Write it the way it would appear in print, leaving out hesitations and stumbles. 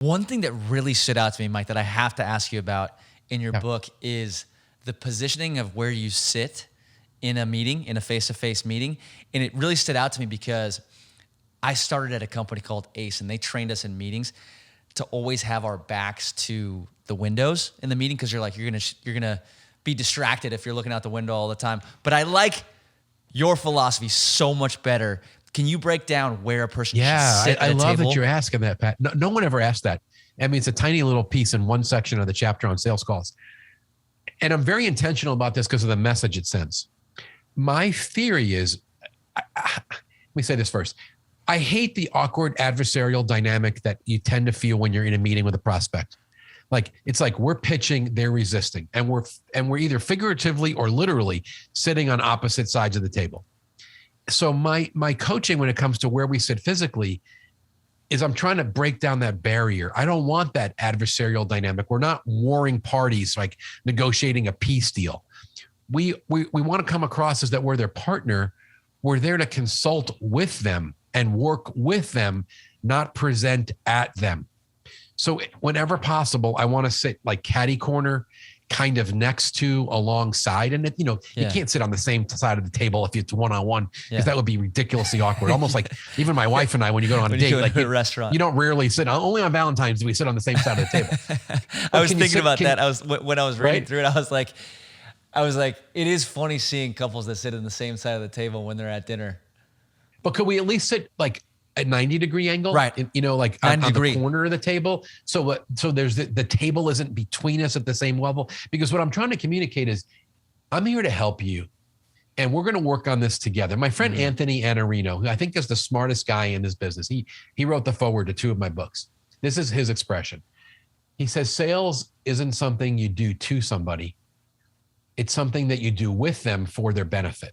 One thing that really stood out to me, Mike, that I have to ask you about in your book is the positioning of where you sit in a meeting, in a face-to-face meeting. And it really stood out to me because I started at a company called Ace, and they trained us in meetings to always have our backs to the windows in the meeting, because you're gonna be distracted if you're looking out the window all the time. But I like your philosophy so much better. Can you break down where a person should sit at a table? I love that you're asking that, Pat. No one ever asked that. I mean, it's a tiny little piece in one section of the chapter on sales calls. And I'm very intentional about this because of the message it sends. My theory is, let me say this first. I hate the awkward adversarial dynamic that you tend to feel when you're in a meeting with a prospect. Like, it's like we're pitching, they're resisting, and we're either figuratively or literally sitting on opposite sides of the table. So my coaching when it comes to where we sit physically is I'm trying to break down that barrier. I don't want that adversarial dynamic. We're not warring parties, like negotiating a peace deal. We want to come across as that we're their partner. We're there to consult with them and work with them, not present at them. So whenever possible, I want to sit like catty corner, kind of next to, alongside. And you can't sit on the same side of the table if it's one-on-one, because that would be ridiculously awkward. Almost like even my wife and I, when you go on a date, like a restaurant, you don't rarely sit, only on Valentine's do we sit on the same side of the table. I was thinking about that. When I was reading through it, I was like, it is funny seeing couples that sit on the same side of the table when they're at dinner. But could we at least sit like a 90-degree angle? Right. Like on the corner of the table. So there's the table isn't between us at the same level. Because what I'm trying to communicate is I'm here to help you. And we're going to work on this together. My friend Anthony Anarino, who I think is the smartest guy in this business, he wrote the foreword to 2 of my books. This is his expression. He says, sales isn't something you do to somebody. It's something that you do with them for their benefit.